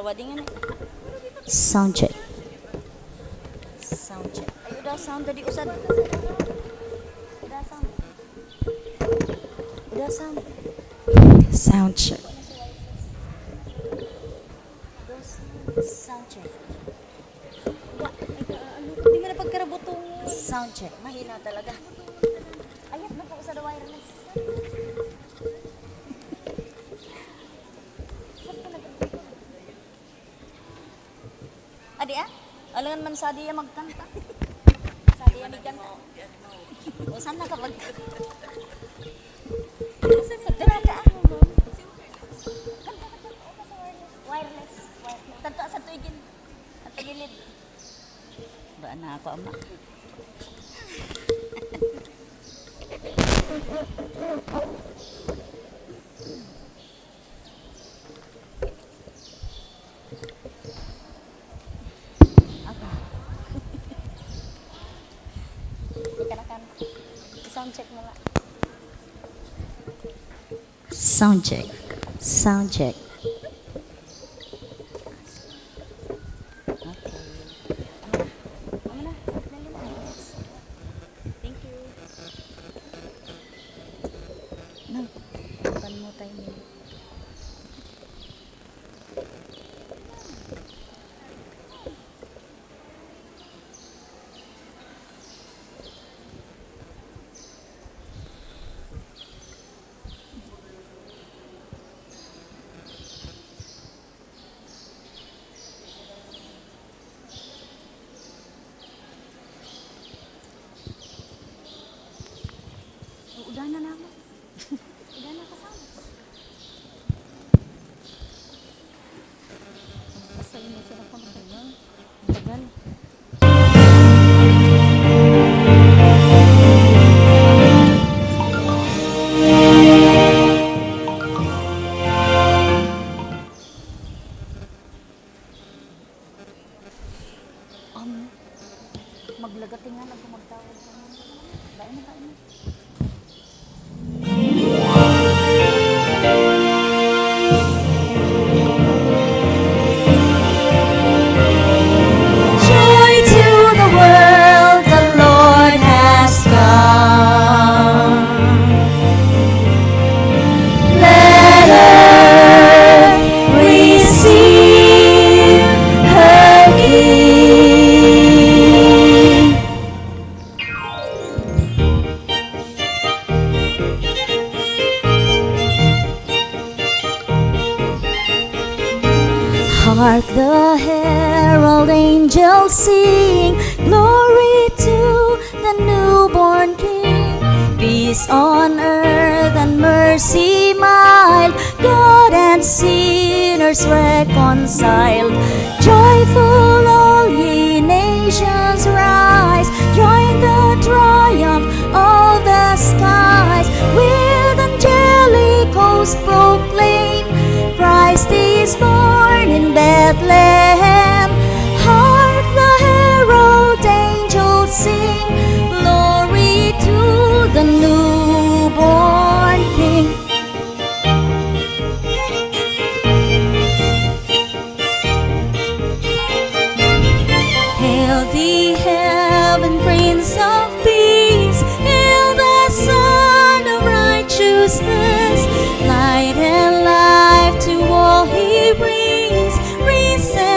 wadingan eh. Sound check. Sound check. Ayo dah sound tadi usad. Udah sound. Udah sound. Sound check. Sound check. Udah, ano, hindi nga na pagkarabutong. Sound check. Mahina talaga. Ayat na po sa wireless. Adi ah? Alangan man sa diya magkanta. Sa diya magkanta. O saan na kapag... Dara ka ah. Wireless. Tanto sa tuigin. At tagilid. Ba na ako ama. Ikanakan. Sound check mo lang. Sound check. Sound check. Ano na? Thank you. No. Pan mo tayo niyo. Udah na naman. Udah na kasama. Pasayin mo sila kung tagal. Tagal. Maglagatingan ako magtawag sa mga. Dahil na kain na. Joy to the world, the Lord has come. Let earth receive her King. Hark the herald angels sing, glory to the newborn King. Peace on earth and mercy mild, God and sinners reconciled. Joyful all ye nations rise, join the triumph of the skies. With angelic hosts proclaim, Christ is born in Bethlehem. Hark the herald angels sing, glory to the newborn King. Hail the heaven, Prince of Peace, hail the Son of Righteousness, light and life to all he brings, reason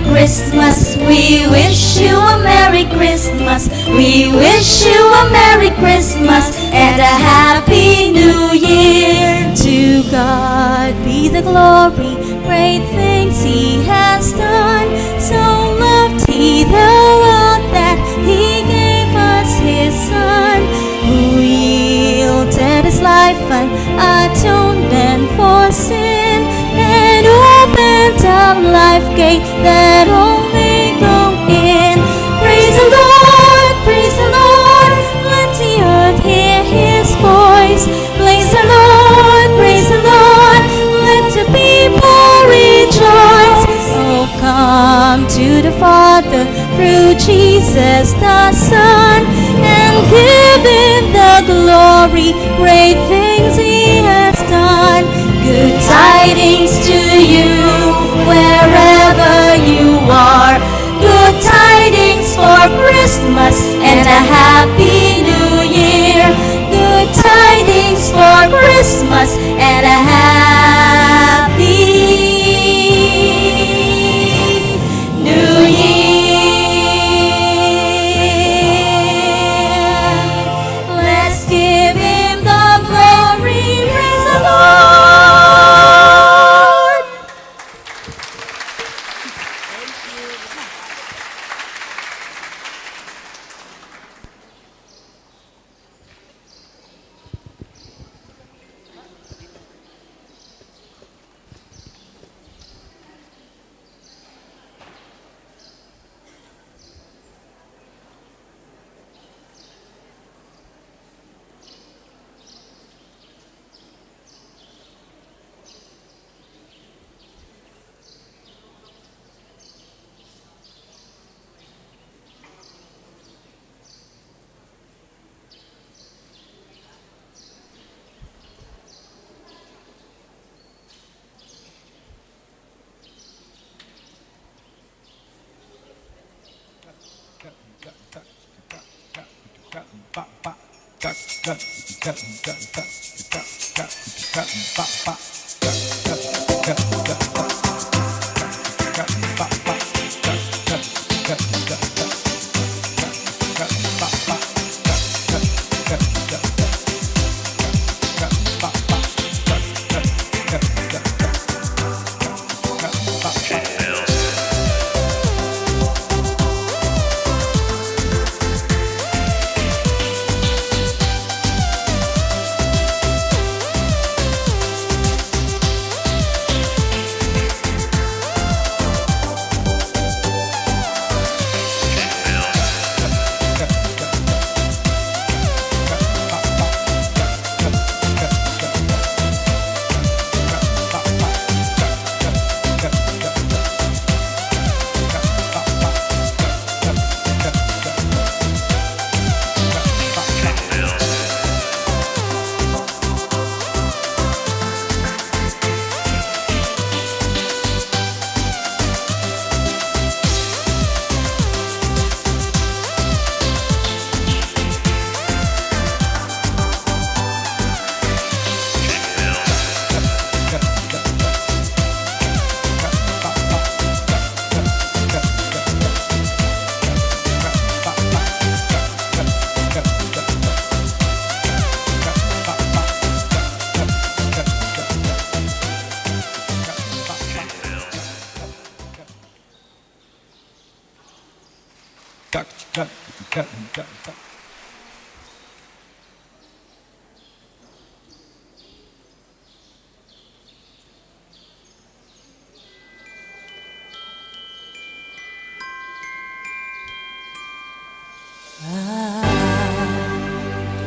Merry Christmas. We wish you a Merry Christmas. We wish you a Merry Christmas and a Happy New Year. To God be the glory, great things He has done. So loved He the world that He gave us His Son, who yielded His life an atonement for sin, and opened up life gate that only go in. Praise the Lord, praise the Lord, let the earth hear His voice. Praise the Lord, praise the Lord, let the people rejoice. Oh, come to the Father through Jesus the Son, and give Him the glory, great things He has done. Good tidings to you wherever you are. Good tidings for Christmas and a Happy New Year. Good tidings for Christmas and a Happy New Year. Let's give Him the glory. Praise the Lord.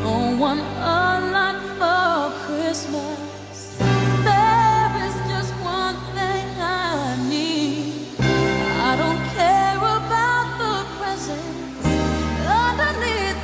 Don't want a lot for Christmas. There is just one thing I need. I don't care about the presents underneath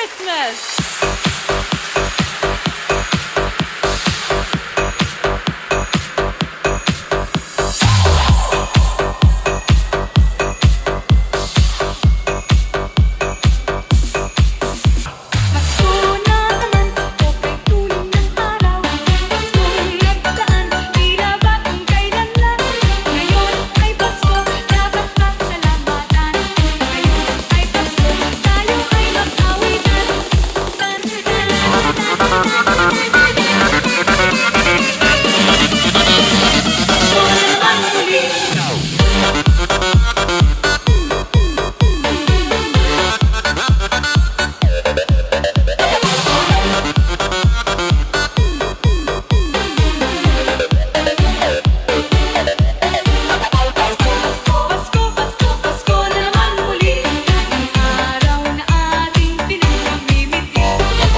Christmas! Pasko na naman, okay tuloy ng araw. Pasko'y nagdaan, tila ba kung kailan lang. Ngayon ay Pasko, dapat pasalamatan. Ngayon ay Pasko, tayo ay mag-awitan. Pasko na naman muli. Pasko, Pasko, Pasko na naman muli. Ang araw na ating pinagmamimiti.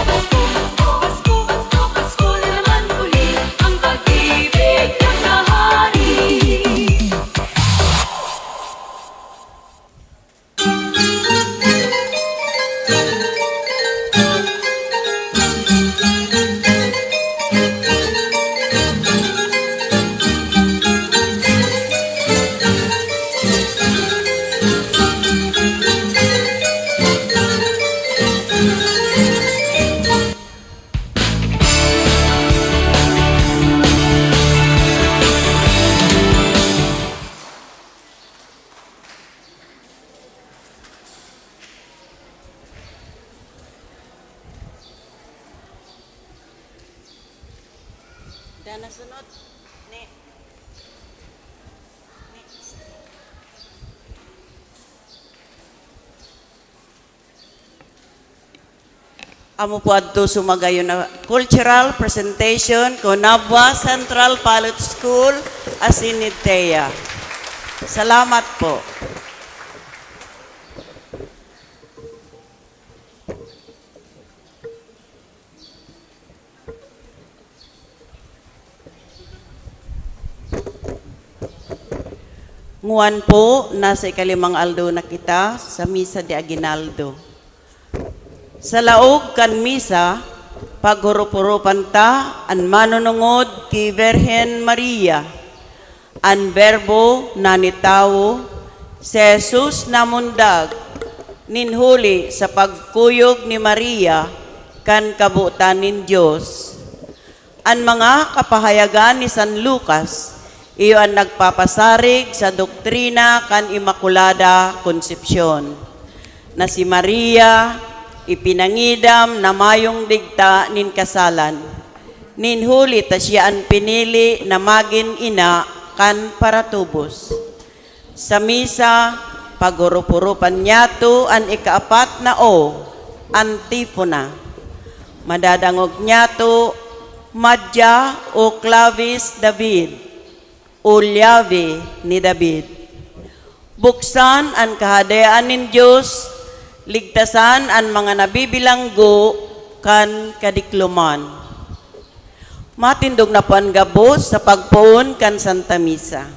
Pasko, Pasko, Pasko, Pasko na naman muli. Ang pag-ibig naghahari. Dana sunod. Ne. Amo po adto sumagayon na cultural presentation ko Nabwa Central Pilot School Asiniteya. Salamat po. Nguwan po, nasa ikalimang aldo na kita sa Misa de Aguinaldo. Sa laog kan misa, paghurupurupan ta, an manunungod ki Virgen Maria, an verbo na nitawo, si Jesus namundag, ninhuli sa pagkuyog ni Maria, kan kabutan nin Diyos. An mga kapahayagan ni San Lucas, iyo ang nagpapasarig sa doktrina kan Immaculada Concepcion, na si Maria ipinangidam na mayong digta nin kasalan. Ninhuli ta siya ang pinili na magin ina kan paratubos. Sa misa, paghurupurupan niya to ang ikaapat na o, antifona. Madadangog niya to, madya o clavis David, o llave ni David. Buksan ang kahadayaan nin Diyos, ligtasan ang mga nabibilanggo kan kadikluman. Matindog na po ang gabos sa pagpuon kan Santa Misa.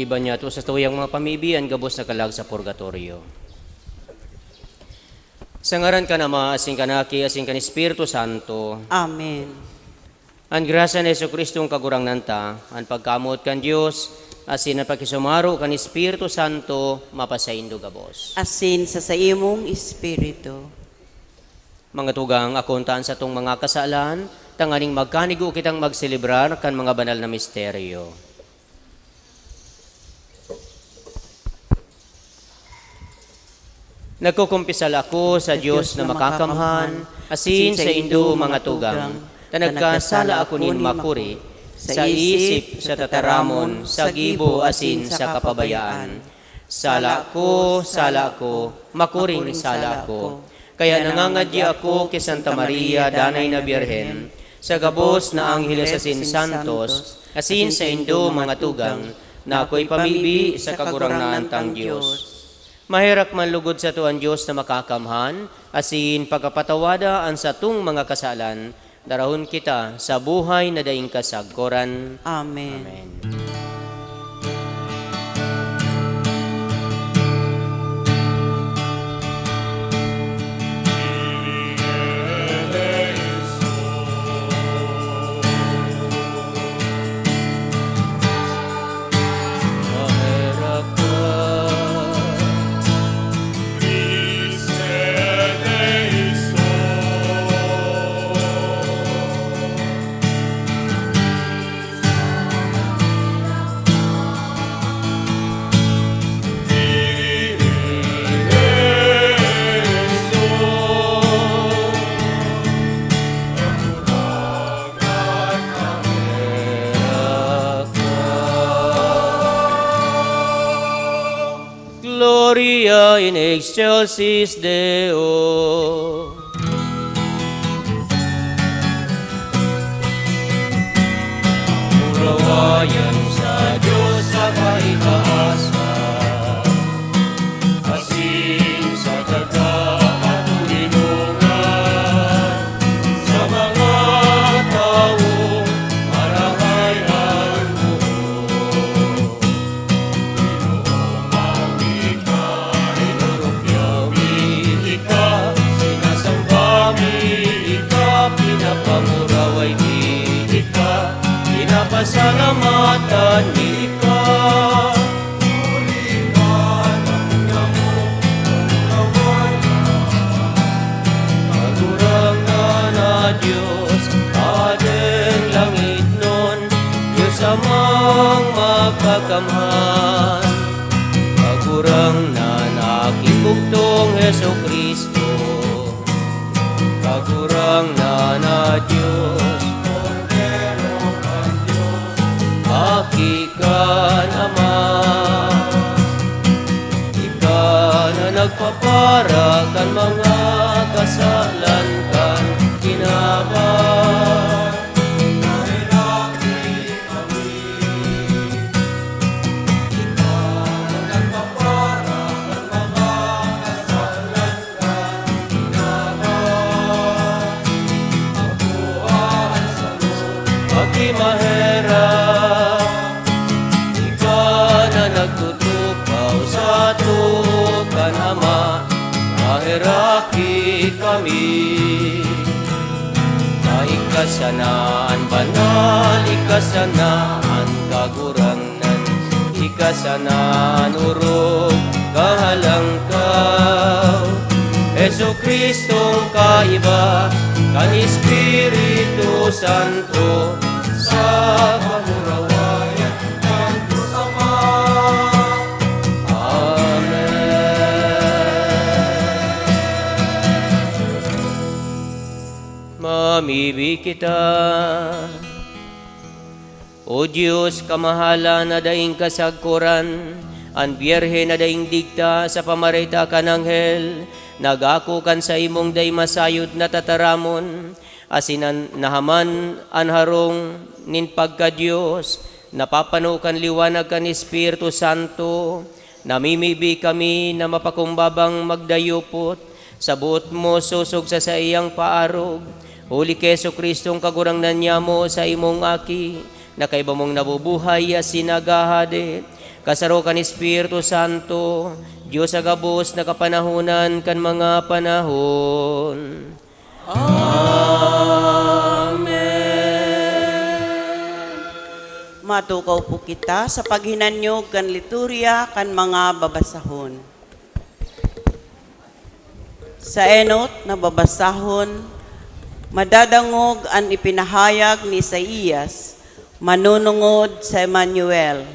iban niya to sa tuyang mga pamibian gabos na kalag sa purgatorio. Sa ngaran ka nama, asing kanaki, asing kan Espiritu Santo, Amen. ang grasya ni Yesu Kristong kagurang nanta, ang pagkamot kan Diyos, asin ang pagkisumaro kan Espiritu Santo, mapasaindo gabos. Asin sa imong espiritu. Mga tugang, akuntaan sa tong mga kasalan, tanganing magkanigo kitang magselebrar kan mga banal na misteryo. Nagkukumpisal ako sa Diyos na makakamhan, asin sa indo mga tugang, na nagkasala ako nin makuri, sa isip, sa tataramon, sa gibo, asin sa kapabayaan. Sala ko, makuring sala ko. Kaya nangangadya ako kay Santa Maria, Danay na Birhen, sa gabos na Angheles asin Santos, asin sa indo mga tugang, na ako'y pamibi sa kagurangan tang Diyos. Mahirak man lugod sa tuan Diyos na makakamhan, asin pagkapatawada ang sa tung mga kasalan, darahon kita sa buhay na daing kasagkoran. Amen. Amen. Mahirak ka, Gloria in excelsis Deo. Purawayan sa Diyos sa kaitaasan, asin sa kagakatulungan, sa mga taong marangay ang buo. Pinapasalamatan ni ka. Magurang na Diyos, adeng langit nun, Diyos amang makakamhan. Magurang na nakibugtong Heso Kristo, magurang na Diyos, Akikan Ama, Ika na nagpapara kan mga kasalan kan kinaban. Nailaki kami, Ika na nagpapara kan mga kasalan kan kinaban. Ako ang salud, Pagkimahera, nagtutupaw sa tukan Ama, mahiraki kami. Ikasanaan banal, ikasanaan kagurangan, ikasanaan urog kahalangkaw. Heso Kristong kaiba, kan Espiritu Santo, sa kamurawayan ng Diyos Ama. Mamibig kita, O Diyos, kamahala na daing kasagkuran, ang biyerhe na daing digta sa pamarita ka ng hel, nagako kan sa imong day masayod na tataramon, asinan nahaman an harong nin pagka Diyos, napapano kan liwanag kan Espiritu Santo, namimibi kami na mapakumbabang magdayupot, sabot mo susog sa iyang paarog, Huli Keso Kristong kagurang nanya mo sa imong aki, na kaiba mong nabubuhay sinagahade, kasaro kan Espiritu Santo, Diyos agabos na kapanahunan kan mga panahon. Matukaw po kita sa paghinanyog kan liturya kan mga babasahon. Sa enot na babasahon, madadangog ang ipinahayag ni Isaías, manunungod sa Emmanuel.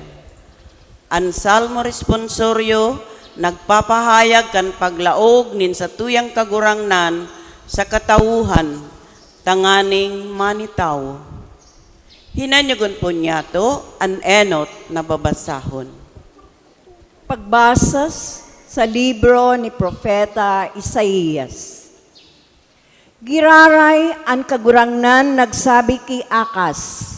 Ang salmo responsoryo, nagpapahayag kan paglaog nin sa tuyang kagurangnan sa katawuhan, tanganing manitaw. Hinanyagon po niya to ang enot na babasahon. Pagbasa sa libro ni Propeta Isaías. Giraray ang kagurangnan nagsabi kay Akas,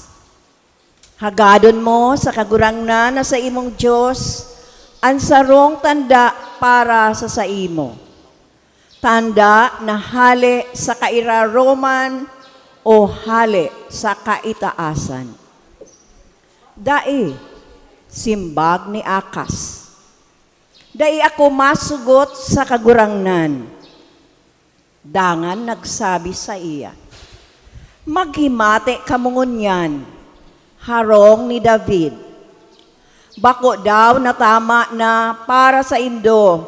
hagadon mo sa kagurangnan na sa imong Diyos ang sarong tanda para sa imo. Tanda na hali sa kairaroman o hali sa kaitaasan. Dai, simbag ni Akas. Dai ako masugot sa kagurangnan. Dangan nagsabi sa iya, maghimate kamungon yan, harong ni David. Bako daw na tama na para sa Indo,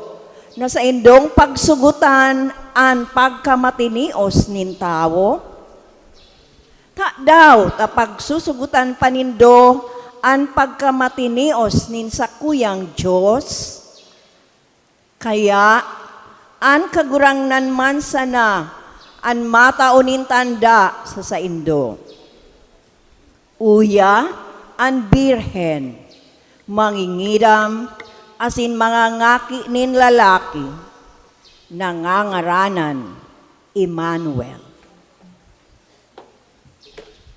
na sa indong pagsugutan ang pagkamatinios nin tao. Ta daw, tapag susugutan panindo ang pagkamatinios nin sa kuyang Diyos. Kaya, an kagurangnan man sana, an mataunin tanda sa indo. Uya, an birhen, mangingidam, asin mga ngaki nin lalaki, nangangaranan, Emmanuel.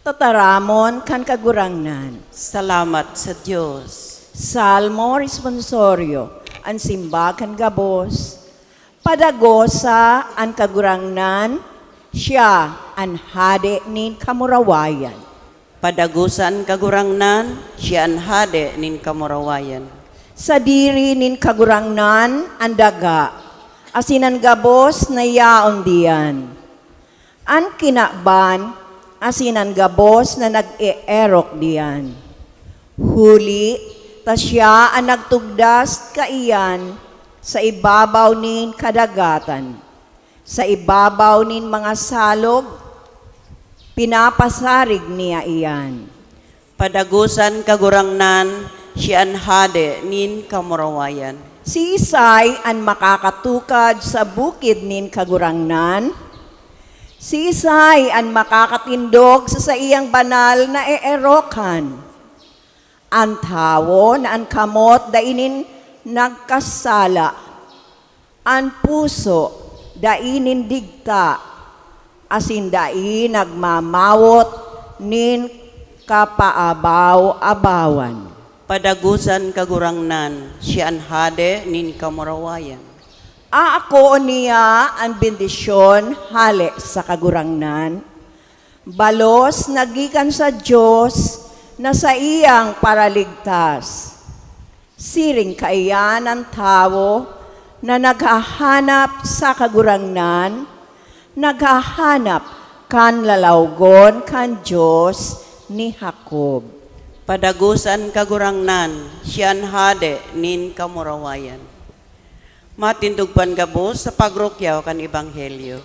Tataramon kan kagurangnan. Salamat sa Diyos. Salmo responsorio, ang simbakan gabos, padagosa ang kagurangnan, siya ang hade nin kamurawayan. Padagusan kagurangnan, siya ang hade nin kamurawayan. Sa diri nin kagurangnan, ang daga, asinan gabos na yaon diyan. Ang kinakban, asinan gabos na nag-e-erok diyan. Huli, ta siya ang nagtugdas kaiyan sa ibabaw nin kadagatan. Sa ibabaw nin mga salog, pinapasarig niya iyan. Padagusan kagurangnan, siya ang hade nin kamurawayan. Si Isay ang makakatukad sa bukid nin kagurangnan. Si Isay ang makakatindog sa iyang banal na eerokan. Ang tawo na ang kamot dainin nagkasala. Ang puso dainin digta. Asin dain nagmamawot nin kapaabaw-abawan. Padagusan kagurangnan, siya ang hade nin kamurawayan. Aako niya ang bendisyon hali sa kagurangnan. Balos nagikan sa Diyos na sa iyang paraligtas. Siring kaiyan ang tao na naghahanap sa kagurangnan, naghahanap kan lalawgon kan Diyos ni Jacob. Padagusan kagurangnan, siya ang hade nin kamurawayan. Matindugpan gabos sa pagrokyaw kan Ebanghelyo.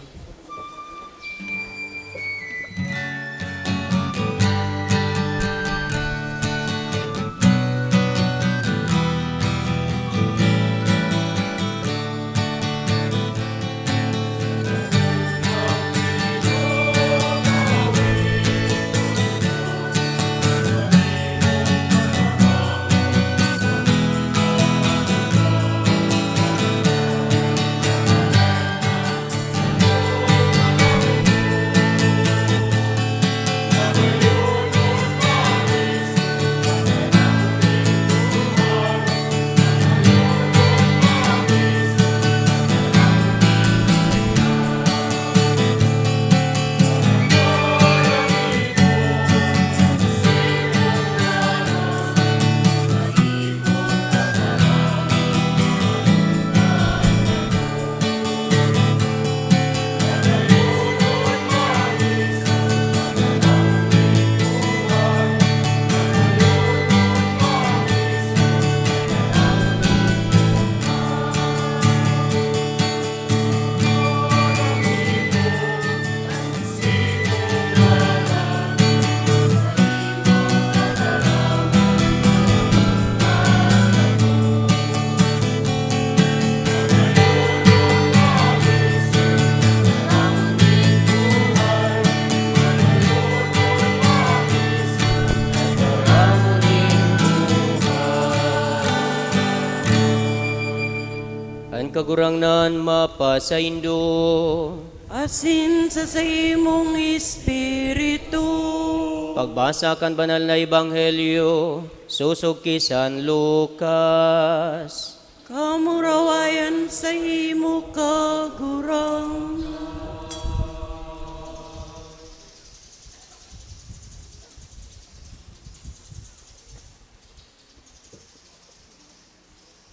kagurangnan mapasaindo. Asin sa imong espiritu. Pagbasa kan banal na ebanghelyo, susog ki San Lucas. Kamurawayan sa imo kagurang.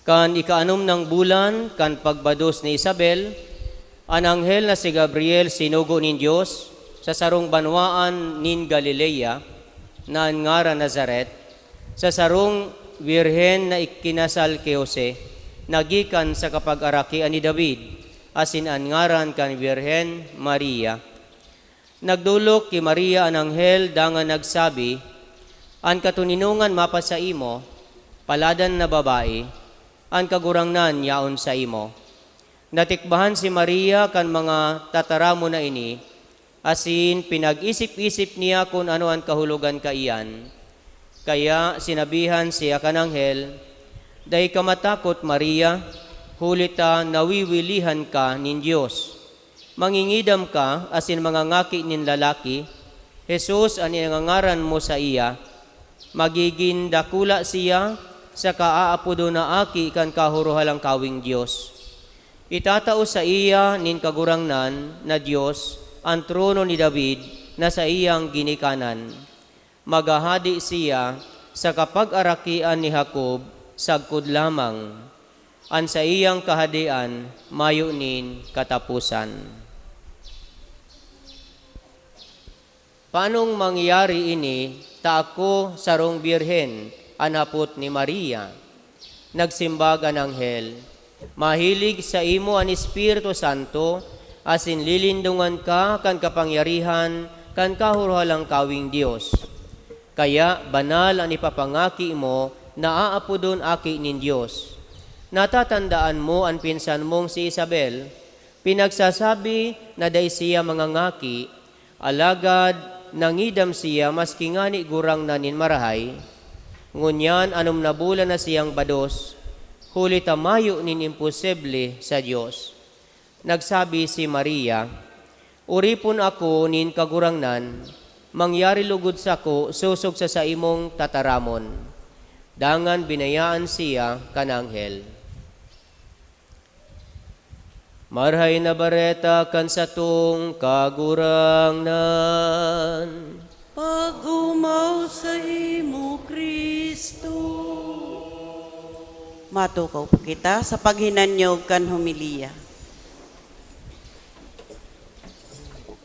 Kan ikaanom ng bulan, kan pagbados ni Isabel, ang anghel na si Gabriel sinugo nin Diyos sa sarong banwaan nin Galilea, na ngaran Nazaret, sa sarong birhen na ikinasal kay Jose, nagikan sa kapag-arakian ni David, asin ang ngaran kan Birhen Maria. Nagdulok ki Maria ang anghel dangan nagsabi, ang katuninungan mapa sa imo, paladan na babae, ang kagurangnan yaon sa imo. Natikbahan si Maria kan mga tataramo na ini, asin pinag-isip-isip niya kung ano ang kahulugan kaiyan. Kaya sinabihan siya kan anghel, "Day ka matakot, Maria, hulita nawiwilihan ka nin Diyos. Mangingidam ka, asin mga ngaki nin lalaki, Jesus ang inangaran mo sa iya, magiging dakula siya, sa kaaapudo na aki kan kahuruhalang kawing Diyos. Itatao sa iya nin kagurangnan na Diyos ang trono ni David na sa iyang ginikanan. Magahadi siya sa kapag-arakian ni Jacob sagkod lamang. An sa iyang kahadian mayo nin katapusan." Paanong mangyari ini ta ako sarong birhen anapot ni Maria? Nagsimbag ang anghel, "Mahilig sa imo ang Espiritu Santo, asin lilindungan ka kan kapangyarihan kan kahuruhalang kawing Dios. Kaya banal ang ipapangaki mo na aapudon aki nin Dios. Natatandaan mo ang pinsan mong si Isabel, pinagsasabi na day siya mangangaki, alagad nangidam siya maski ngani gurang nanin marahay. Ngunyan anom na bulan na siyang bados, huli tamayo nin imposible sa Diyos." Nagsabi si Maria, "Uripon ako nin kagurangnan, mangyari lugod sa ko susog sa imong tataramon." Dangan binayaan siya kan anghel. Marhay na bareta kan satong kagurangnan. Pag-umaw sa imo, Kristo. Matukaw po kita sa paghinanyog kan humiliya.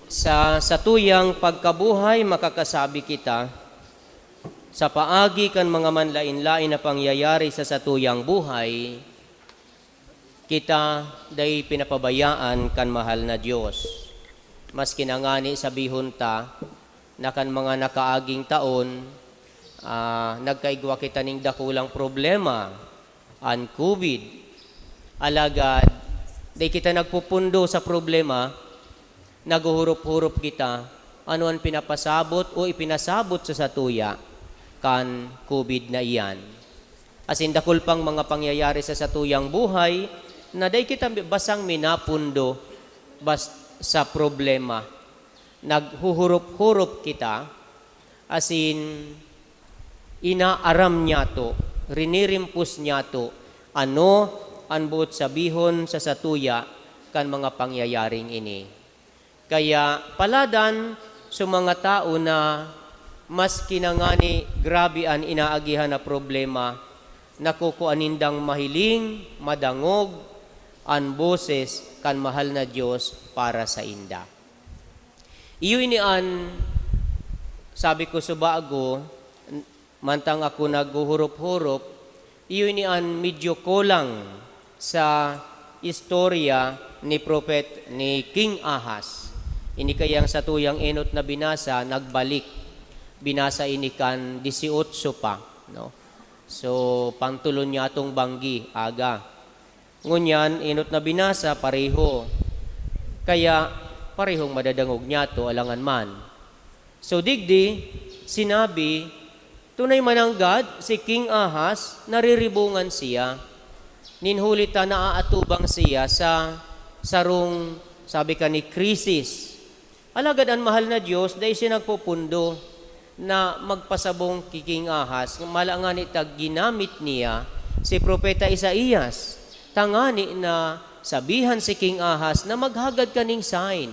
Sa satuyang pagkabuhay makakasabi kita, sa paagi kan mga manlain-lain na pangyayari sa satuyang buhay, kita day pinapabayaan kan mahal na Diyos. Mas kinangani sabihon ta, na kan mga nakaaging taon, nagkaigwa kita ning dakulang problema, ang COVID. Alagad, di kita nagpupundo sa problema, naguhurup-hurup kita, ano ang pinapasabot o ipinasabot sa satuya, kan COVID na iyan. Asin dakul pang mga pangyayari sa satuyang buhay, na di kita basang minapundo sa problema. Naghuhurup-hurup kita, asin inaaram niya to, rinirimpus niya to, ano ang buot sabihon sa satuya kan mga pangyayaring ini. Kaya paladan sa mga tao na mas kinangani grabe ang inaagihan na problema, nakukuanindang mahiling, madangog, ang boses kan mahal na Diyos para sa inda. Iyo inian, sabi ko sa bago, mantang ako naghuhurup-hurup, iyo inian medyo kulang sa istorya ni propet ni King Ahaz. Ini kayang sa tuyang enot na binasa, nagbalik. Binasa ini kan 18 pa. No? So, pangtulon niya itong banggi, aga. Ngunyan, enot na binasa, pareho. Kaya, parehong madadangog niya to alangan man. So digdi, sinabi, tunay man ang God, si King Ahaz, nariribungan siya. ninhulita naaatubang siya sa sarong, sabi ka ni, krisis. Alagad ang mahal na Diyos, dahil siya nagpupundo na magpasabong kiking ahas, malangan itag ginamit niya si Propeta Isaías. Tangani na sabihan si King Ahas na maghagad kaning sign,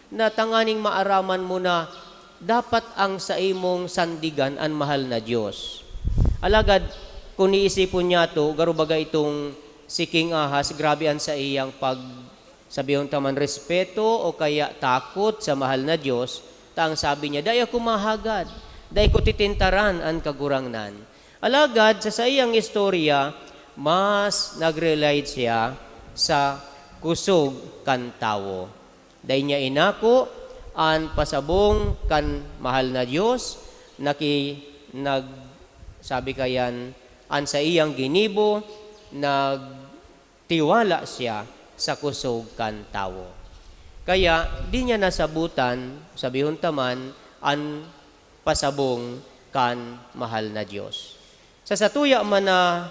na tanganing maaraman mo na dapat ang sa imong sandigan ang mahal na Diyos. Alagad, kung niisipon niya to, garubaga itong si King Ahas, grabe ang sa iyang sabihin taman respeto o kaya takot sa mahal na Diyos, taang sabi niya, daya ko mahagad, daya ko titintaran ang kagurangnan. Alagad, sa iyang istorya, mas nag-rely siya sa kusog kan tawo. Dahil niya inako an pasabong kan mahal na Diyos, sabi kayan, an sa iyang ginibo, nagtiwala siya sa kusog kan tawo. Kaya di niya nasabutan, sabihon taman, an pasabong kan mahal na Diyos. Sa satuya man na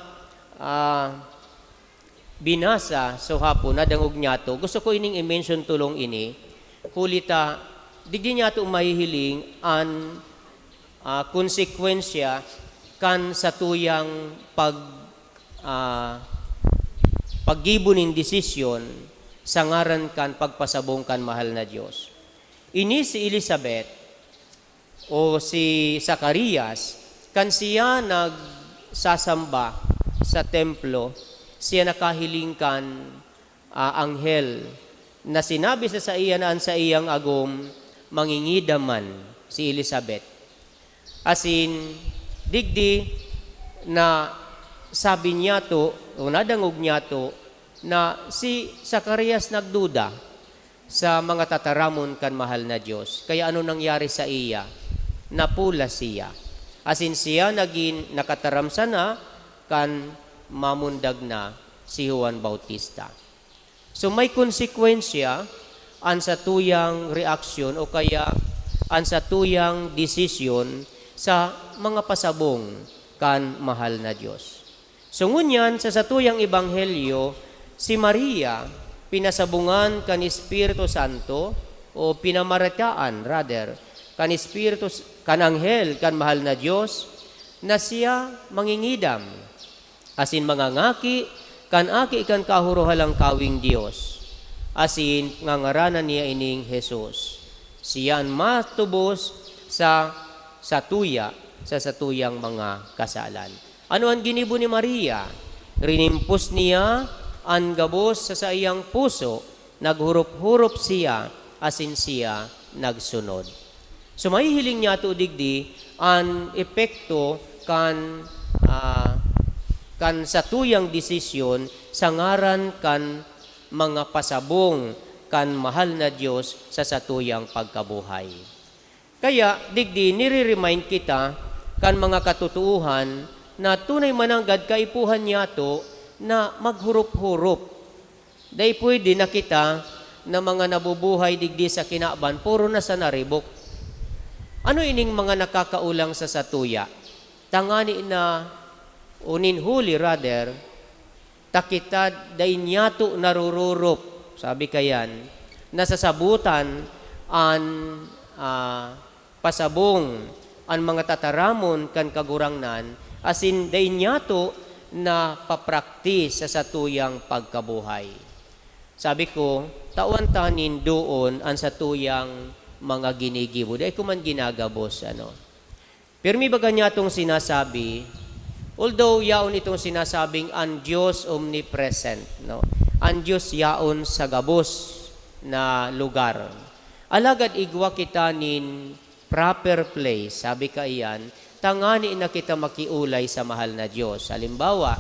binasa so hapon na dangog niya to, gusto ko ining i-mention tulong ini, hulita, digdi niya to mahihiling an konsekwensya kan sa tuyang paggibunin desisyon sa ngaran kan pagpasabong kan mahal na Diyos. Ini si Elizabeth o si Zacarias, kan siya nagsasamba sa templo, siya nakahilingkan anghel na sinabi sa iya na sa iyang agom mangingidaman si Elizabeth. Asin, digdi na sabi niya to, o nadangog niya to, na si Zacarias nagduda sa mga tataramon kan mahal na Diyos. Kaya ano nangyari sa iya? Napula siya. Asin siya nakataramsa na kan mamundag na si Juan Bautista. So may konsekwensya an sa tuyang reaksyon o kaya an sa tuyang desisyon sa mga pasabong kan mahal na Diyos. So ngunyan sa satuyang ebanghelyo, si Maria pinasabungan kan Espiritu Santo o pinamarataan rather kan Espiritu kan anghel kan mahal na Diyos na siya mangingidam. Asin mangangaki, kan aki ikan kahuruhalang kawing Diyos. Asin ngangaranan niya ining Jesus. Siyan matubos sa satuyang mga kasalan. Ano ang ginibo ni Maria? Rinimpos niya ang gabos sa iyang puso, naghurup-hurup siya, asin siya nagsunod. So mahihiling niya to digdi ang epekto kan satuyang desisyon sa ngaran kan mga pasabong kan mahal na Diyos sa satuyang pagkabuhay. Kaya digdi nire-remind kita kan mga katutuuhan na tunay mananggad kaipuhan niya to na maghurup-hurup. Dahil pwede na kita na mga nabubuhay digdi sa kinaban, puro na sa naribok. Ano ining mga nakakaulang sa satuya? Tangani na uninhuli rather, takita day nyato narururup, sabi kayan, nasasabutan an pasabong, an mga tataramon kan kagurangnan, asin day nyato na papraktis sa satuyang pagkabuhay. Sabi ko, tawan tanin doon ang satuyang mga ginigibo. Day ko man ginagabos, Pero may baga niya itong sinasabi, although yaon itong sinasabing ang Diyos omnipresent, ang Diyos yaon sa gabos na lugar. Alagad igwa kita nin proper place, sabi ka iyan, tangani na kita makiulay sa mahal na Diyos. Halimbawa,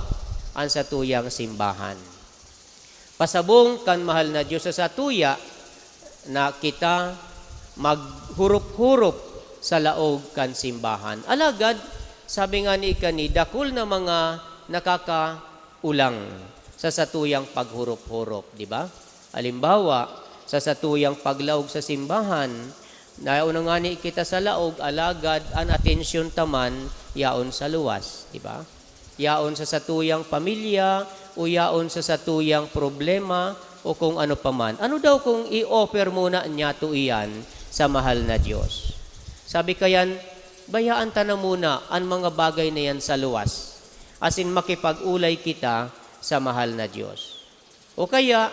ang satuyang simbahan. Pasabong kan mahal na Diyos sa satuya na kita maghurup-hurup sa laog kan simbahan. Alagad, sabi nga ni ikani, dakul na mga nakakaulang sa satuyang paghurup-hurup, di ba? Halimbawa, sa satuyang paglaog sa simbahan, nauna nga ni kita sa laog, alagad ang atensyon taman, yaon sa luwas, di ba? Yaon sa satuyang pamilya, uyaon sa satuyang problema o kung ano paman. Ano daw kung i-offer muna niya to iyan sa mahal na Diyos? Sabi kayan, bayaan ta na muna ang mga bagay na yan sa luwas. As in, makipag-ulay kita sa mahal na Diyos. O kaya,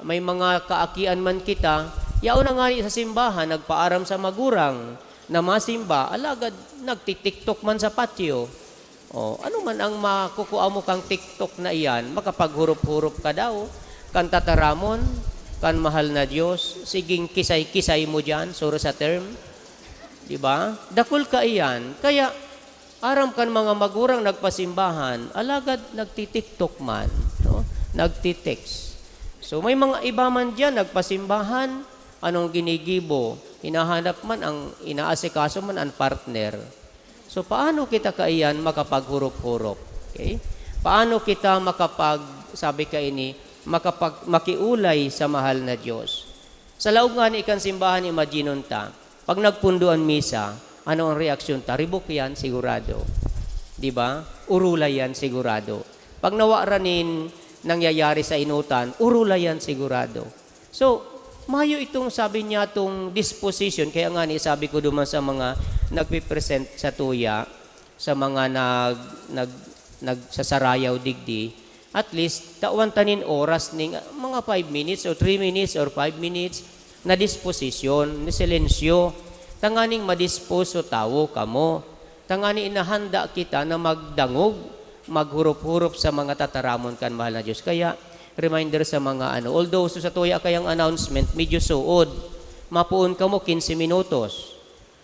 may mga kaakian man kita, yaon na nga sa simbahan, nagpaaram sa magurang na masimba, alagad nagtitiktok man sa patio. O, ano man ang makukuha mo kang tiktok na iyan, makapaghurup-hurup ka daw, kan tataramon, kan mahal na Diyos, siging kisay-kisay mo dyan, suro sa term. Diba? Dakul ka iyan. Kaya, aram kan mga magurang nagpasimbahan, alagad nagtitiktok man, no? Nagtitext. So may mga iba man dyan, nagpasimbahan, anong ginigibo, hinahanap man ang inaasikaso man ang partner. So paano kita kaiyan makapaghurup-hurup? Okay? Paano kita sabi ka ini, makiulay sa mahal na Diyos? Sa laog nga ni ikan simbahan, imaginon ta, pag nagpunduan misa, ano ang reaksyon ta? Ribok yan, sigurado. Diba? Urulay yan, sigurado. Pag nawaranin nangyayari sa inutan, urulay yan, sigurado. So, mayo itong sabi niya itong disposition, kaya nga ni sabi ko duman sa mga nagpipresent sa tuya, sa mga nagsasarayaw digdi, at least, tawan tanin oras ning mga 5 minutes or 3 minutes or 5 minutes na disposition, ni silensyo. Tanganing madisposo tawo kamo. Tanganing inahanda kita na magdangog, maghurup-hurup sa mga tataramon kan mahal na Diyos. Kaya, reminder sa mga although sa tuya kayang announcement, medyo suod, mapuon ka mo 15 minutos.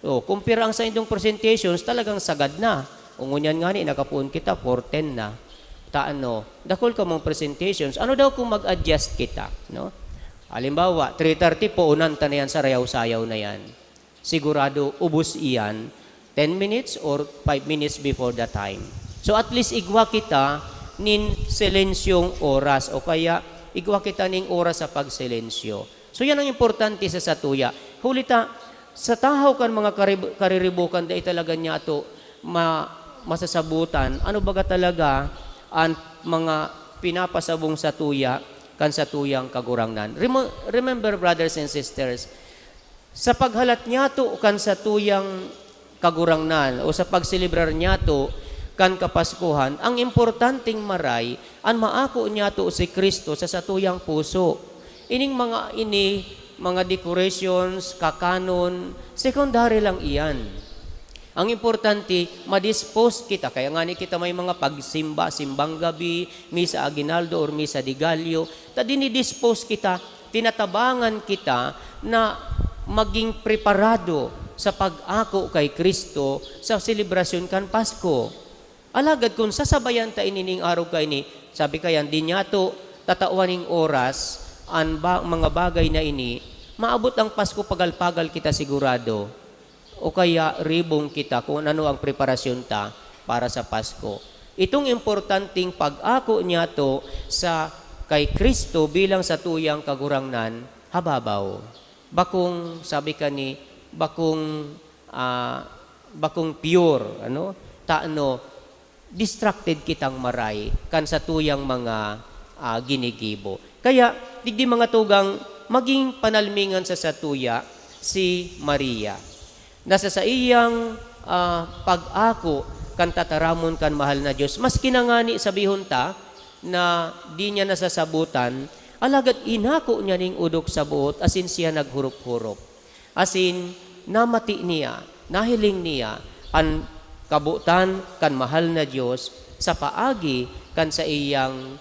So, kumpira ang sa inyong presentations, talagang sagad na. Ungunyan nga ni, nakapuon kita, 4:10 na. Dakol ka mong presentations, ano daw kung mag-adjust kita? No? Halimbawa, 3:30 po, unanta na yan sa rayaw-sayaw na yan. Sigurado, ubus iyan, 10 minutes or 5 minutes before the time. So at least igwa kita nin silensyong oras o kaya igwa kita ning oras sa pagsilensyo. So yan ang importante sa satuya. Hulita, sa tahaw kan mga kariribukan da talaga niya ito masasabutan. Ano baga talaga ang mga pinapasabong satuya kan satuyang kagurangnan. Remember brothers and sisters, sa paghalat niya to kan satuyang kagurangnan o sa pagsilibrar niya to kan kapaskuhan, ang importanteng maray, ang maako niya to si Kristo sa satuyang puso. Ining mga decorations, kakanon, secondary lang iyan. Ang importante, madispose kita. Kaya nga ni kita may mga pagsimba, simbang gabi, misa aginaldo or misa di Gallo. Dinidispose kita, tinatabangan kita na maging preparado sa pag-ako kay Kristo sa selebrasyon kan Pasko. Alagad kung sasabayan ta inining araw kay ni, sabi kayan, di niya to tatauaning oras, ang mga bagay na ini, maabot ang Pasko pagal-pagal kita sigurado. O kaya ribong kita kung ano ang preparasyon ta para sa Pasko. Itong importanteng pag-ako niya to sa kay Kristo bilang sa tuyang kagurangnan, hababaw. Bakong, sabi ka ni, bakong pure, distracted kitang maray kan sa tuyang mga ginigibo. Kaya, digdi mga tugang, maging panalmingan sa satuya si Maria. Nasa sa iyang pag-ako kan tataramon kan mahal na Diyos, mas kinangani sabihon ta na di niya nasasabutan, alagad inako niya ning udok sa buot, asin siya naghurup-hurup. Asin, namati niya, nahiling niya, ang kabutan kan mahal na Diyos sa paagi kan sa iyang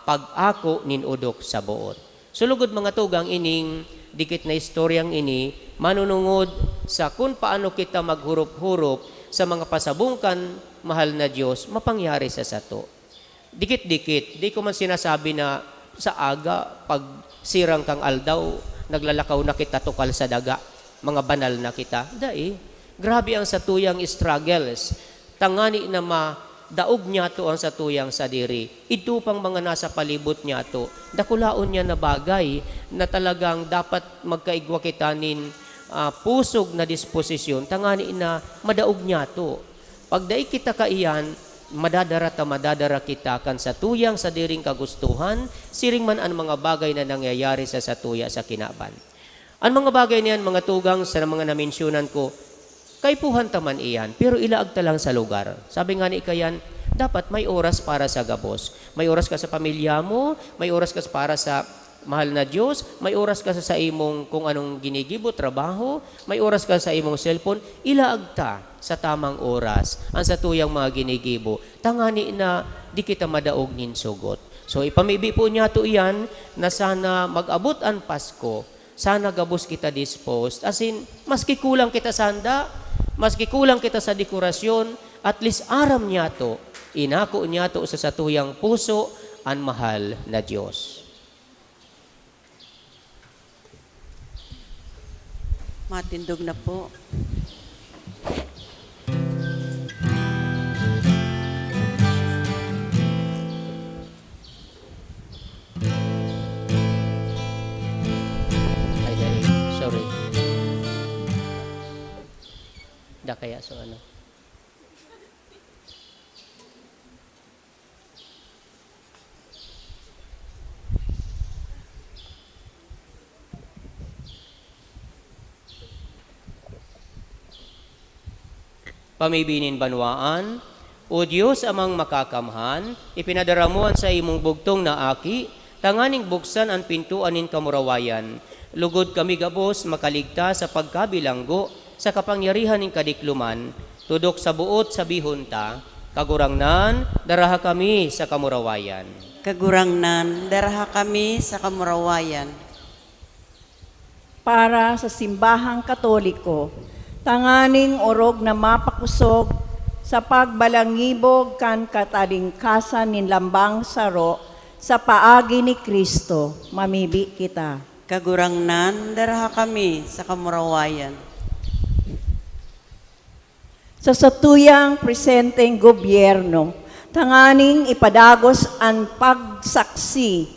pag-ako nin udok sa buot. Sulugod mga tugang ining dikit na istoryang ini, manunungod sa kung paano kita maghurup-hurup sa mga pasabungkan mahal na Diyos, mapangyari sa sato. Dikit-dikit, di ko man sinasabi na sa aga, pag sirang kang aldaw, naglalakaw na kita tukal sa daga, mga banal na kita. Grabe ang satuyang struggles. Tangani na daog niya to ang satuyang sadiri. Ito pang mga nasa palibot niya to. Dakulaon niya na bagay na talagang dapat magkaigwa kita nin pusog na disposisyon. Tangani na madaog niya to. Pag daig kita kaiyan, madadara kita kan sa tuyang sa diring kagustuhan, siring man ang mga bagay na nangyayari sa satuya sa kinaban. Ang mga bagay niyan, mga tugang sa mga namensyonan ko, kay puhan taman iyan, pero ilaag ta lang sa lugar. Sabi nga ni Kayan, dapat may oras para sa gabos. May oras ka sa pamilya mo, may oras ka para sa mahal na Diyos, may oras ka sa imong kung anong ginigibo, trabaho, may oras ka sa imong cellphone, ilaag ta sa tamang oras ang sa tuyang mga ginigibo. Tangani na di kita madaog nin sugot. So ipamibi po niya to iyan na sana mag-abot ang Pasko, sana gabos kita disposed. As in, maski kulang kita sa handa, maski kulang kita sa dekorasyon, at least aram niya to, inako niya to sa satuyang puso ang mahal na Diyos. Matindog na po. Ay, sorry. Da kaya so ano. Pamibinin banwaan, O Diyos amang makakamhan, ipinadaramuan sa imong bugtong na aki, tanganing buksan ang pintuan nin kamurawayan. Lugod kami gabos makaligtas sa pagkabilanggo sa kapangyarihan nin kadikluman, tudok sa buot sa bihunta, kagurangnan, daraha kami sa kamurawayan. Kagurangnan, daraha kami sa kamurawayan. Para sa simbahang katoliko, tanganing orog na mapakusog sa pagbalangibog kan katalingkasan nin lambang saro sa paagi ni Kristo, mamibi kita. Kagurangnan, daraha kami sa kamurawayan. Sa satuyang presenteng gobyerno, tanganing ipadagos ang pagsaksi,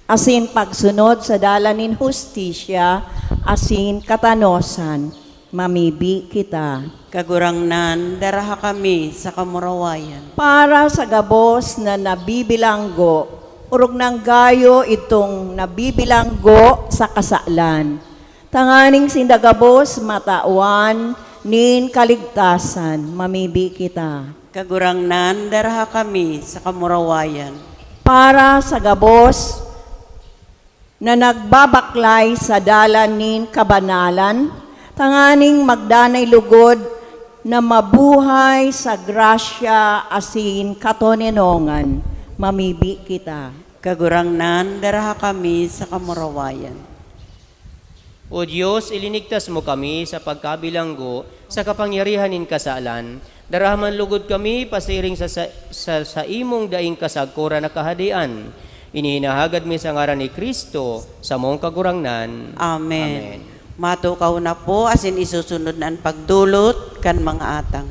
asin pagsunod sa dalanin hustisya, asin katanosan, mamibi kita. Kagurangnan, daraha kami sa kamurawayan. Para sa gabos na nabibilanggo, urog ng gayo itong nabibilanggo sa kasalan. Tanganing sindagabos matawan nin kaligtasan, mamibi kita. Kagurangnan, daraha kami sa kamurawayan. Para sa gabos na nagbabaklay sa dalan nin kabanalan, tanganing magdanay lugod na mabuhay sa grasya asin katoninongan, mamibi kita. Kagurangnan, daraha kami sa kamurawayan. O Diyos, ilinigtas mo kami sa pagkabilanggo sa kapangyarihan nin kasalan. Darahaman lugod kami pasiring sa imong daing kasagkura na kahadian. Inihinahagad mi sa ngaran ni Kristo sa mong kagurangnan. Amen. Matukaw na po asin isusunod na ang pagdulot kan mga atang.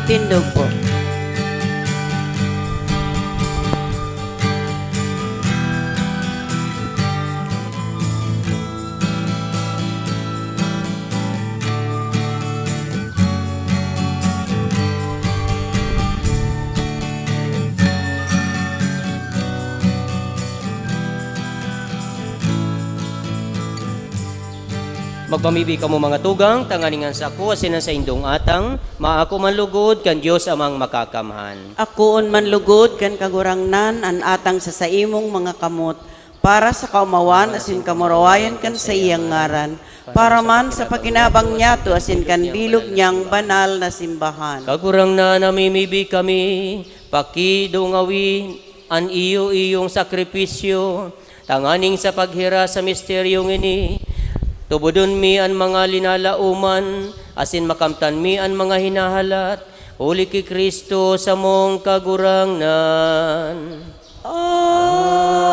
Tindog po. Magpamibi ka mo mga tugang, tanganingan sa ako, asinan sa indong atang, maako manlugod, kan Diyos amang makakamhan. Akoon manlugod kan kagurangnan an atang sa saimong mga kamot para sa kaumawan asin kamurawayan kan sa iyang ngaran para man sa pakinabang niya to asin kan bilog niyang banal na simbahan. Kagurang na namimibi kami, pakidungawi, an iyong sakripisyo, tanganing sa paghira sa misteryong ini, tubudon mi an mga linalauman, asin makamtan mi an mga hinahalat, huli ki Kristo sa mong kagurangnan. Amen.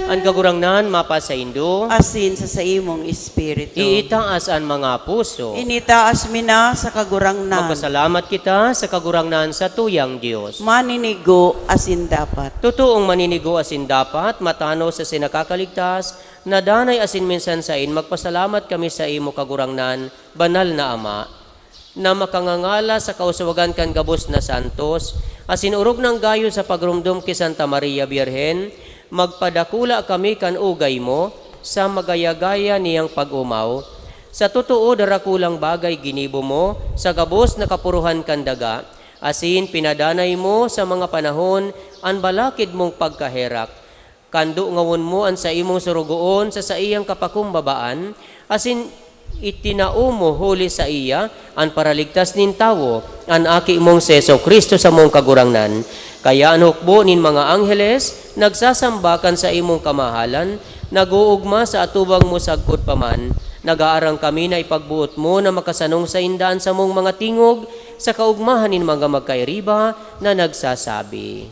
An kagurangnan mapa sa Indo, Asin sa saimong espiritu. iitaas an mga puso. Initaas mi na sa kagurangnan. Magpasalamat kita sa kagurangnan sa tuyang Diyos. Maninigo asin dapat. Totoong maninigo asin dapat, matano sa sinakakaligtas, na danay asin minsan sa magpasalamat kami sa imo kagurangnan, banal na Ama, na makangangala sa kausawagan kan gabos na santos, asin urog ng gayo sa pagrumdum ki Santa Maria Birhen, magpadakula kami kan ugay mo, sa magayagaya niyang pag-umaw, sa totoo darakulang bagay ginibo mo, sa gabos na kapuruhan kan daga, asin pinadanay mo sa mga panahon, an balakid mong pagkaherak, kando ngawon mo an sa imong surugoon sa iyang kapakumbabaan, asin itinao mo huli sa iya, an paraligtas nin tawo, an aki mong Seso Kristo sa mong kagurangnan. Kaya an hukbo nin mga angheles, nagsasambakan sa imong kamahalan, naguugma sa atubang mo sagkod paman, nagaarang kami na ipagbuot mo na makasanong sa indaan sa mong mga tingog, sa kaugmahan nin mga magkairiba na nagsasabi.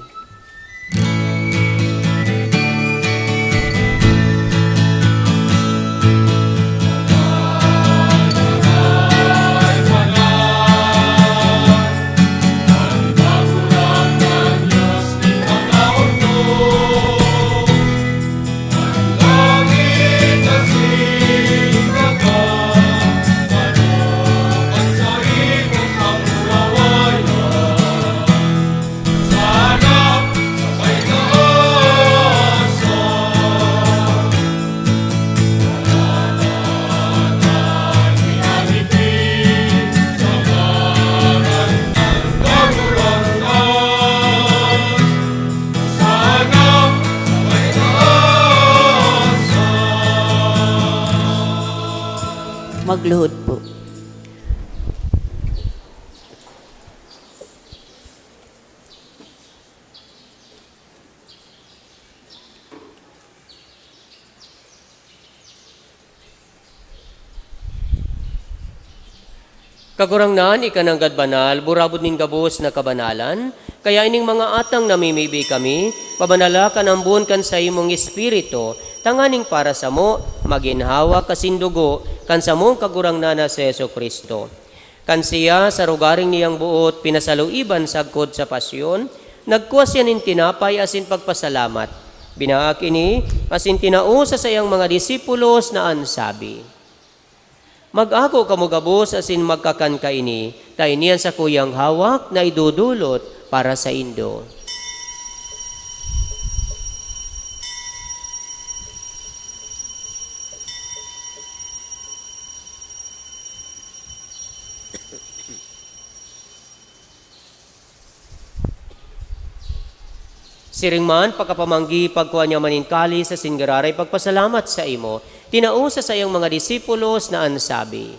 Magluhod po. Kagurangnan, ikananggad banal, burabod ning gabos na kabanalan, kaya ining mga atang namimibi kami, pabanala kanambun kan sa imong espiritu, tanganing para sa mo, maginhawa kasindugo, kan sa mong kagurangnan na si Yesu Kristo. Kan siya sa rugaring niyang buot, pinasaluiban sagkod sa pasyon, nagkuha siya nin tinapay asin pagpasalamat. Binaak ini, asin tinao sa sayang mga disipulos na ansabi, mag-ako kamugabos asin magkakan ka ini, tayo niyan sa kuyang hawak na idudulot para sa Indo. Siringman, pagkapamanggi, pagkuha niya maninkali sa singararay, pagpasalamat sa imo, tinao sa sayang mga disipulos na ansabi,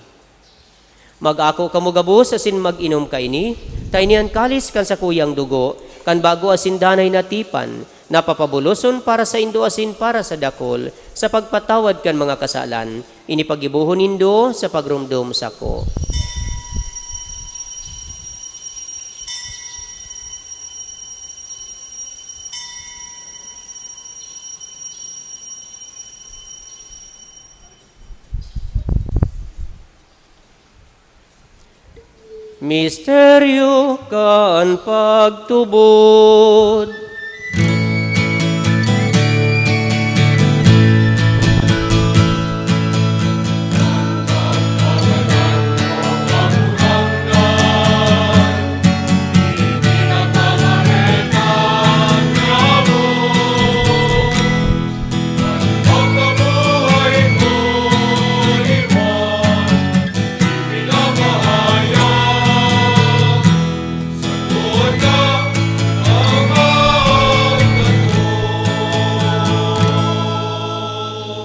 mag-ako kamugabos asin mag-inom ka ini, tayo niyan kalis kan sa kuyang dugo, kan bago asin danay na tipan, napapabuloson para sa Indo asin para sa dakol, sa pagpatawad kan mga kasalan, inipagibuhon Indo sa pagrumdum sako. Misteryo kan pagtubod.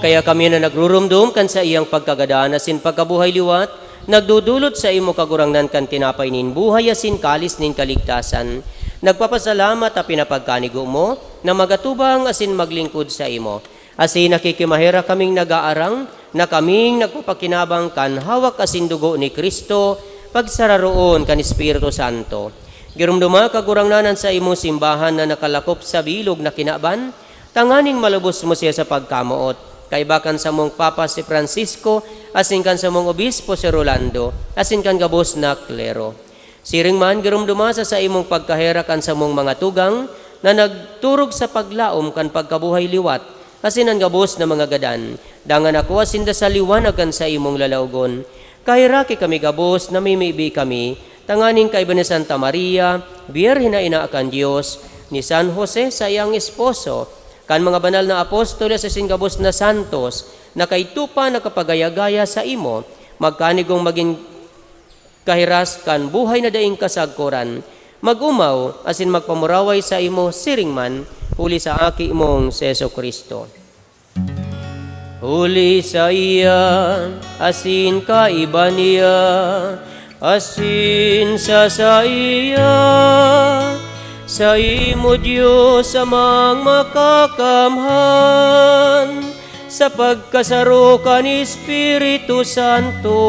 Kaya kami na nagrurumdum kan sa iyang pagkagadaan asin pagkabuhay liwat, nagdudulot sa imo kagurangnan kan tinapay nin buhay asin kalis nin kaligtasan. Nagpapasalamat a pinapagkanigo mo na magatubang asin maglingkod sa imo. Asin nakikimahera kaming nagaarang na kaming nagpapakinabang kan hawak asin dugo ni Kristo pagsararoon kan Espiritu Santo. Girumduma kagurangnanan sa imo simbahan na nakalakop sa bilog na kinaban, tanganing malubos mo siya sa pagkamuot. Kaibakan sa mong Papa si Francisco, asin kan sa mong Obispo si Rolando, asin kan gabos na klero. Siring man, girumduma sa imong pagkaherakan sa mong mga tugang, na nagturog sa paglaom kan pagkabuhay liwat, asin ang gabos na mga gadan. Dangan ako asin da sa liwanagan sa imong lalaugon. Kahiraki kami gabos, namimibi kami, tanganing kaiba ni Santa Maria, Birhen na ina akan Diyos, ni San Jose sa iyang esposo, kan mga banal na apostoles sa singabos na santos, na kay tupa nakapagayagaya sa imo, magkanigong maging kahiras kan buhay na daing kasagkuran, magumaw asin magpamuraway sa imo siringman, huli sa aki mong Seso Kristo. Huli sa iya, asin kaiba niya, asin sa iya, sa imo Diyos amang makakamhan, sa pagkasaro kan Espiritu Santo,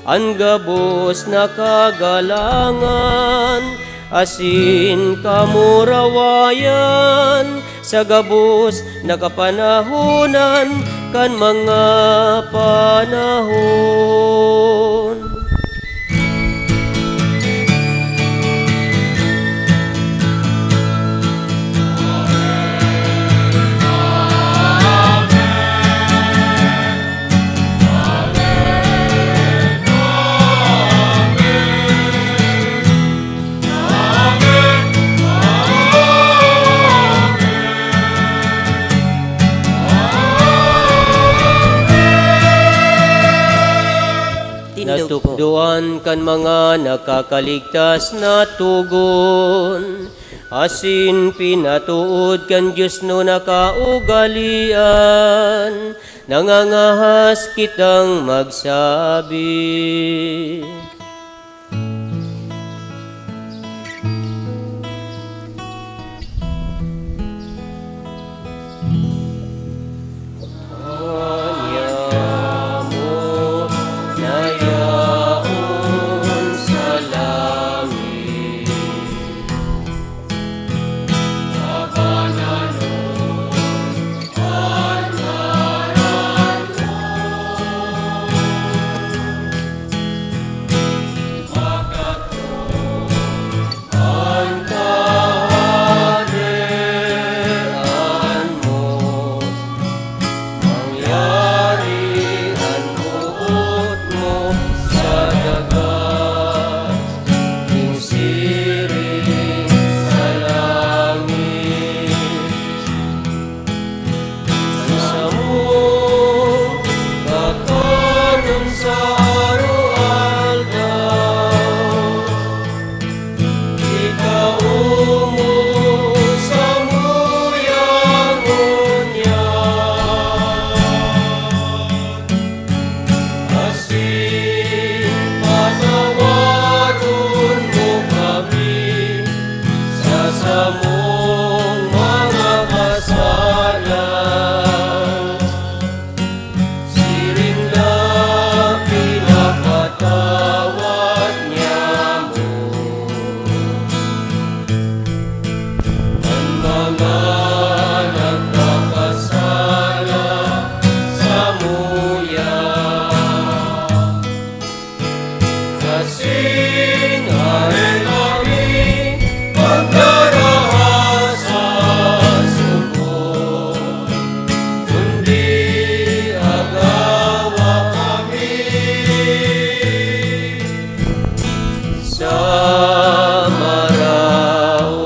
ang gabos na kagalangan, asin kamurawayan, sa gabos na kapanahunan kan mga panahon. Natupduan kan mga nakakaligtas na tugon, asin pinatuod kan Diyos no nakaugalian, nangangahas kitang magsabi. Asingahin kami pagdarahas sa suko, kundi agawa kami sa maraot.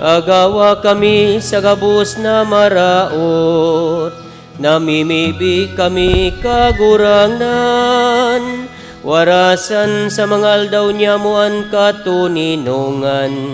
Agawa kami sa gabos na maraot, namimibi kami kagurangnan, warasan sa mga aldaw niyamuan katuninungan,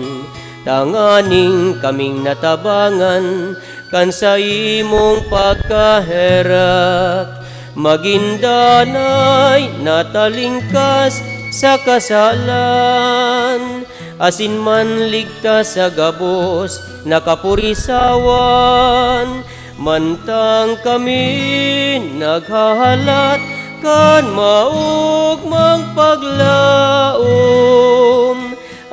tanganing kaming natabangan, kan sa imong pagkaherak, magindanay natalingkas sa kasalan, asin man ligtas sa gabos nakapurisawan, mantang kami naghahalat kan maugmang paglaom,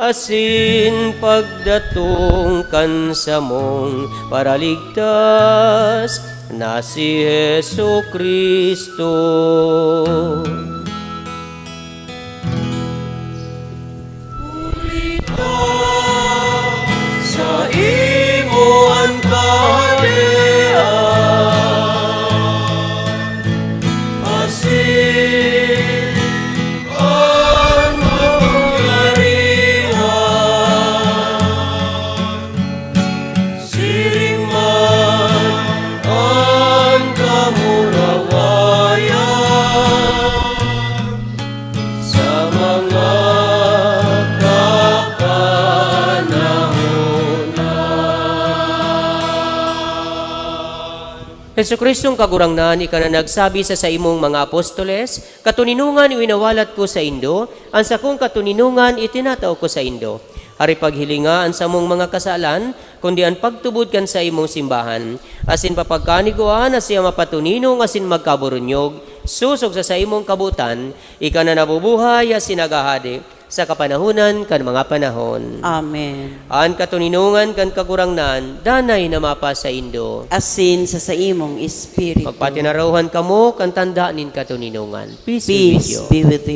asin pagdatong kan sa mong paraligtas na si Hesu Kristo. Sa imo ang kaharian, asin ang mapangyarihan, siring man ang kamurawayan, sa mga Hesu Kristong kagurangnan, ika na nagsabi sa imong mga apostoles, katuninungan iwinawalat ko sa Indo, ang sakong katuninungan itinataw ko sa Indo. Hari paghilingaan sa mong mga kasalan, kundi ang pagtubod kan sa imong simbahan. Asin papagkaniguan na siya mapatuninong asin magkaburunyog, susog sa imong kabutan, ika na nabubuhay asin nagahadi sa kapanahunan kan mga panahon. Amen. Ang katuninungan kan kagurangnan, danay na mapa sa Indo. Asin sa imong espiritu. Magpatinarawan kamo kan tanda nin katuninungan. Peace, Peace be with you. be with you.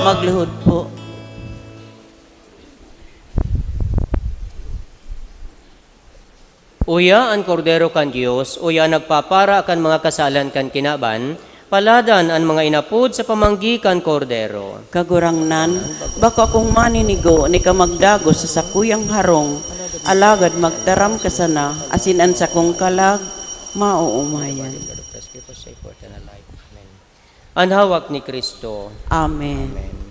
Magluhod po. Uya ang kordero kan Dios, uya nagpapara kan mga kasalan kan kinaban, paladan ang mga inapod sa pamanggi kan kordero. Kagurangnan, baka kung maninigo ni ka magdago sa sakuyang harong, alagad magtaram ka sana, asinan sa kong kalag, mauumayan. Ang hawak ni Kristo. Amen.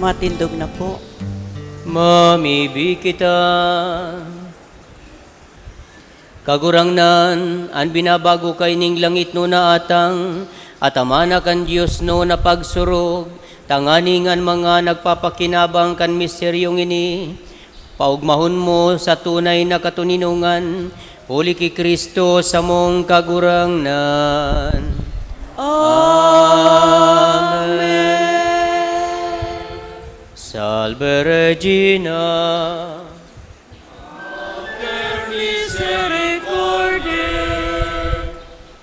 Matindog na po. Mamibig kita. Kagurangnan, ang binabago kay ning langit no na atang, at amana kan Diyos no na pagsurog, tanganingan mga nagpapakinabang kan misteryong ini, paugmahon mo sa tunay na katuninungan, huli ki Kristo sa mong kagurangnan. Amen. Salve Regina,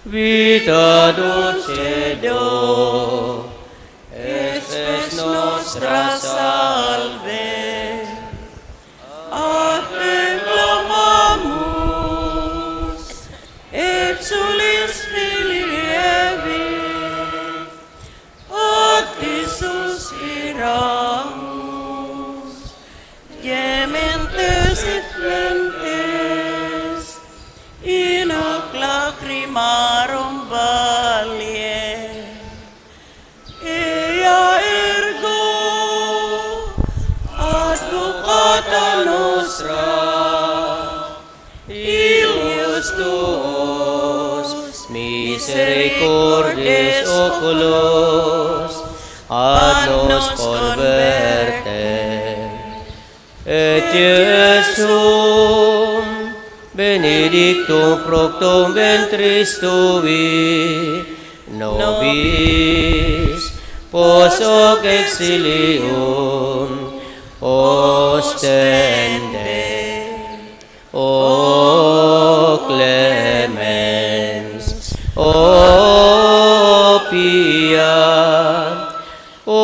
vita dulcedo, es nostra salve, a te clamamos, Solis Filii Evi, od Jesus iramus, gementes et flentes, in hoc lacrimarum valie, ea ergo advocata nostra, ilius tuos, misericordes oculos, ad nos converte. Et Iesum, benedictum fructum ventris tui, nobis, pos hoc exilium, ostende. O clemens, O pia, O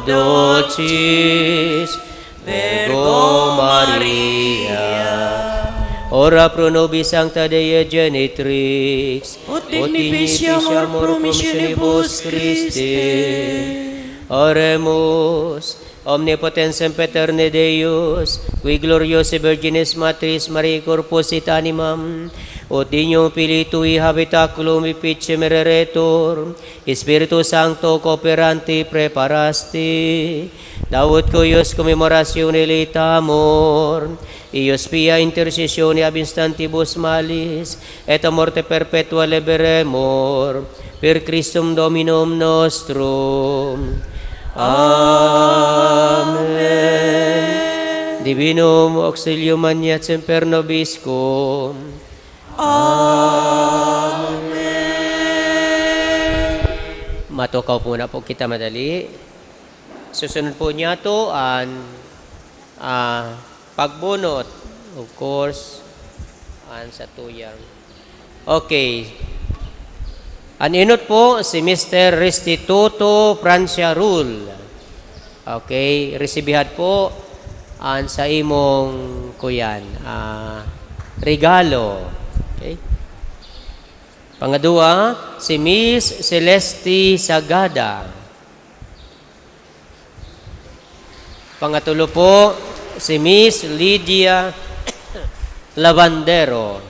dulcis Virgo Maria, ora pro nobis sancta Dei genitrix, ut dignificiamur promissionibus Christi. Oremus, omnipotens sempiterne Deus, qui gloriosi Virginis Matris Mariae corpus et animam, ut dignum Filii Tui habitaculum vipice mereretur, Spiritus Sancto cooperanti preparasti, Daud cuius commemoratione leitamur, ius pia intercessione ab instantibus malis, et a morte perpetua liberemur, per Christum Dominum nostrum. Amen. Divinum auxilium magna semper nobiscum. Amen. Matukaw po na po kita madali. Susunod po niya to ang pagbunot. Of course, sa tuyang. Okay. Ang inot po si Mr. Restituto Francia Rule. Okay, resibihat po ang sa imong kuyan. Regalo. Okay. Pangadua, si Miss Celeste Sagada. Pangatulo po, si Miss Lydia Lavandero.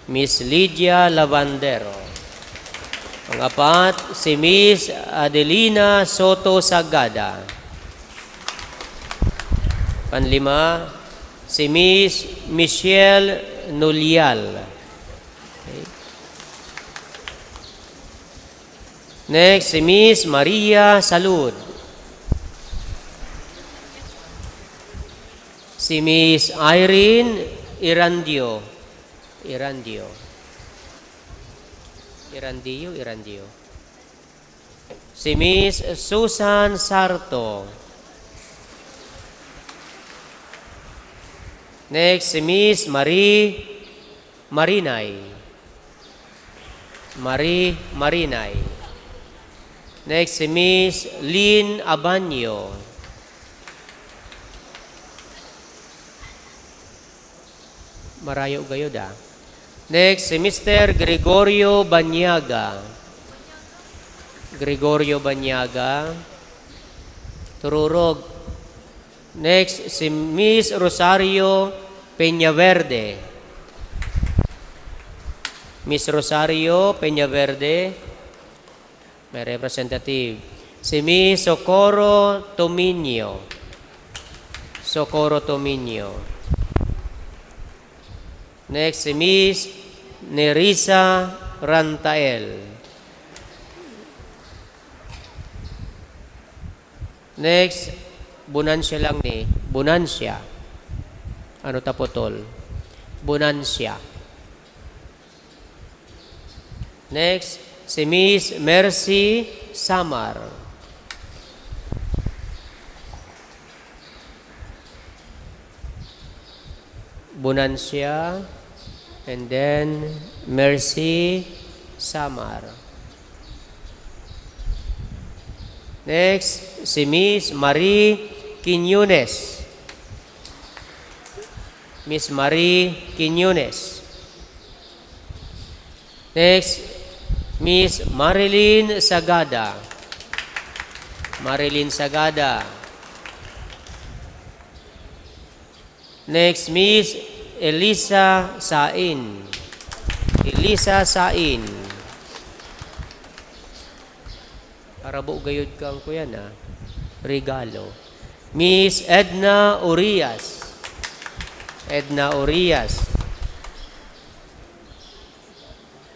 Miss Lydia Lavandero. Pangapat, si Miss Adelina Soto Sagada. Panlima, si Miss Michelle Nulial. Okay. Next, si Miss Maria Salud. Si Miss Irene Irandio. Si Miss Susan Sarto. Next, si Miss Marie Marinay. Next, si Miss Lynn Abanyo. Marayo gayod ah. Next, si Mr. Gregorio Banyaga. Tururog. Next, si Miss Rosario Peñaverde. May representative. Si Miss Socorro Tominio. Next, si Miss Nerissa Rantael. Next, Bonancia lang ni. Bonancia. Ano tapotol? Bonancia. Next, si Miss Mercy Samar. Bonancia. And then, Mercy Samar. Next, si Miss Marie Quiñones. Miss Marie Quiñones. Next, Miss Marilyn Sagada. Marilyn Sagada. Next, Miss Elisa Sain. Elisa Sain. Arabo gayud kang ko yan, ha? Regalo. Miss Edna Urias. Edna Urias.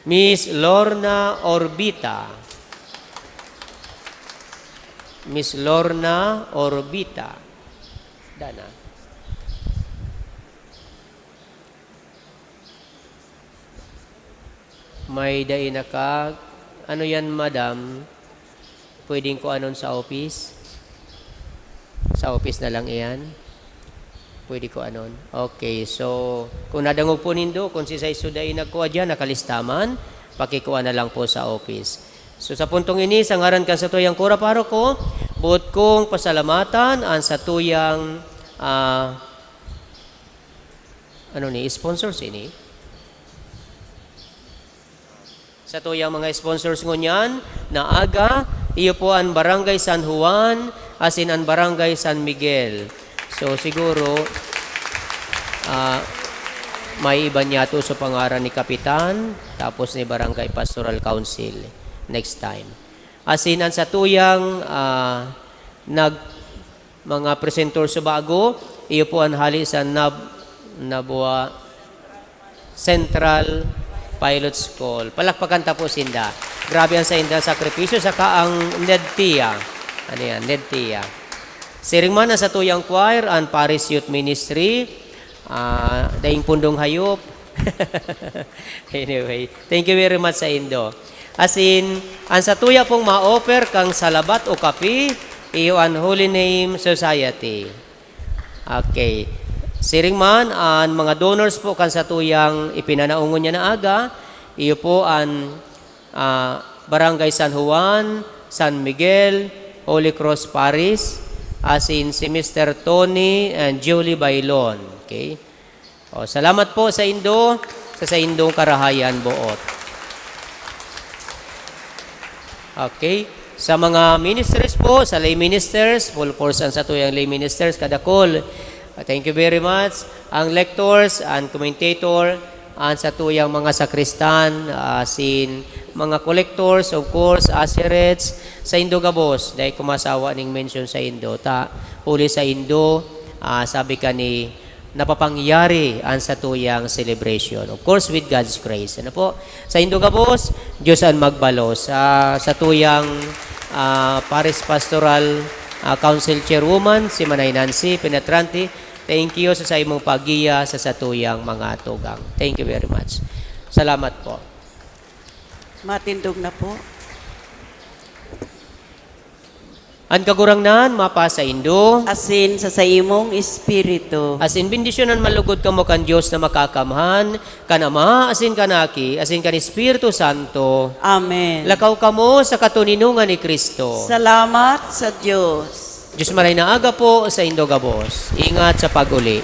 Miss Lorna Orbita. Miss Lorna Orbita. Dana. May dain na ka. Ano yan, madam? Pwedeng ko anon sa office? Sa office na lang iyan? Pwede ko anon? Okay, so kung nadangog po nindo, kung si Sayso dain nagkuha dyan, nakalistaman, pakikuha na lang po sa office. So sa puntong ini, sa ngaran ka sa tuyang kura paroko, buot kong pasalamatan ang sa tuyang sponsors ini. Sa tuyang mga sponsors ngunyan, na aga, iyo po ang Barangay San Juan, asin ang Barangay San Miguel. So siguro, may iba niya to sa pangaran ni Kapitan, tapos ni Barangay Pastoral Council next time. Asin ang sa tuyang mga presentors sa bago, iyo po ang hali sa Nabua Central Pilot School. Palakpakan tapos Inda. Grabe ang sa Inda sakripisyo saka ang NEDTIA. Ano yan? NEDTIA. Siring man sa tuyang choir ang Paris Youth Ministry. Daing pundong hayop. Anyway, thank you very much sa Indo. As in, ang sa tuya pong ma-offer kang salabat o kapi, iyo ang Holy Name Society. Okay. Siring man, ang mga donors po kan sa tuyang ipinanaungon niya na aga, iyo po ang Barangay San Juan, San Miguel, Holy Cross Parish, as in si Mr. Tony and Julie Bailon. Okay? O, salamat po sa Indo, sa Indong Karahayan buot. Okay? Sa mga ministers po, sa lay ministers, full force ang sa tuyang lay ministers, kadakol. Thank you very much. Ang lectors and commentator, ang sa tuyang mga sakristan, sin mga collectors, of course, asirets, sa Indo Gabos, dahil kumasawa ning mention sa Indo, uli sa Indo, sabi ka ni, napapangyari ang sa tuyang celebration. Of course, with God's grace. Ano po? Sa Indo Gabos, Diyos ang magbalos. Sa tuyang Paris Pastoral Council Chairwoman, si Manay Nancy Penetrante, thank you sa imong pagiya sa satuyang mga tugang. Thank you very much. Salamat po. Matindog na po. Ang kagurangnan, mapa sa Indo. Asin sa imong espiritu. Asin bendisyonan malugod kamo kan Dios na makakamhan, kan Ama, asin kanaki, asin kan Espiritu Santo. Amen. Lakaw kamo sa katuninungan ni Kristo. Salamat sa Diyos. Diyos maray na aga po sa Indo Gabos. Ingat sa pag-uli.